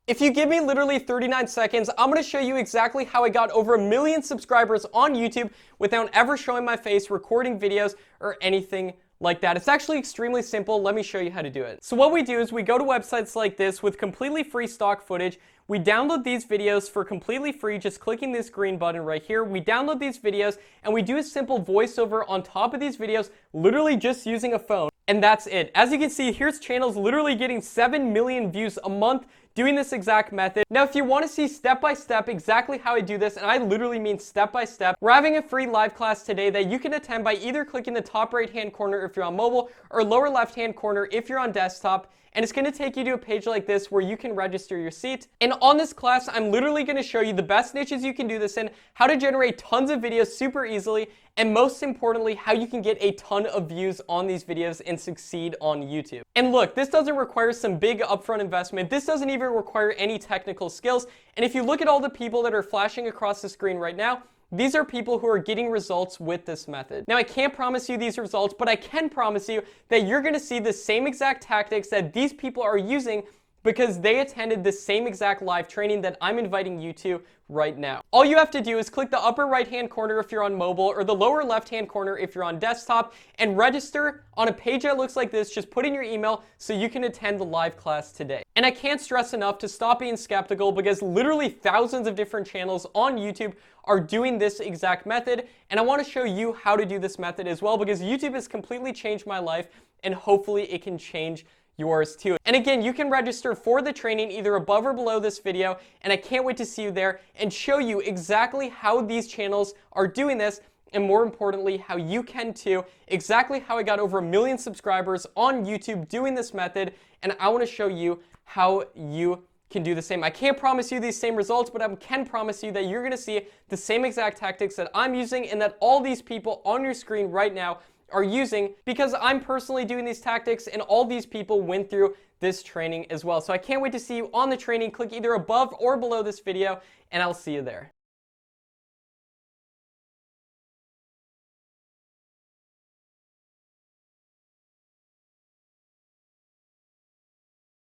If you give me literally 39 seconds, I'm going to show you exactly how I got over 1 million subscribers on YouTube without ever showing my face, recording videos, or anything like that. It's actually extremely simple. Let me show you how to do it. So what we do is we go to websites like this with completely free stock footage. We download these videos for completely free, just clicking this green button right here. We download these videos and we do a simple voiceover on top of these videos, literally just using a phone. And that's it. As you can see, here's channels literally getting 7 million views a month doing this exact method. Now, if you want to see step-by-step exactly how I do this, and I literally mean step-by-step, we're having a free live class today that you can attend by either clicking the top right-hand corner if you're on mobile or lower left-hand corner if you're on desktop. And it's going to take you to a page like this where you can register your seat. And on this class, I'm literally going to show you the best niches you can do this in, how to generate tons of videos super easily, and most importantly, how you can get a ton of views on these videos and succeed on YouTube. And look, this doesn't require some big upfront investment. This doesn't even require any technical skills. And if you look at all the people that are flashing across the screen right now, these are people who are getting results with this method. Now, I can't promise you these results, but I can promise you that you're going to see the same exact tactics that these people are using because they attended the same exact live training that I'm inviting you to right now. All you have to do is click the upper right-hand corner if you're on mobile or the lower left-hand corner if you're on desktop and register on a page that looks like this. Just put in your email so you can attend the live class today. And I can't stress enough to stop being skeptical because literally thousands of different channels on YouTube are doing this exact method. And I want to show you how to do this method as well because YouTube has completely changed my life and hopefully it can change yours too. And again, you can register for the training either above or below this video, and I can't wait to see you there and show you exactly how these channels are doing this, and more importantly, how you can too, exactly how I got over 1 million subscribers on YouTube doing this method, and I want to show you how you can do the same. I can't promise you these same results, but I can promise you that you're going to see the same exact tactics that I'm using and that all these people on your screen right now are using because I'm personally doing these tactics and all these people went through this training as well. So I can't wait to see you on the training. Click either above or below this video and I'll see you there.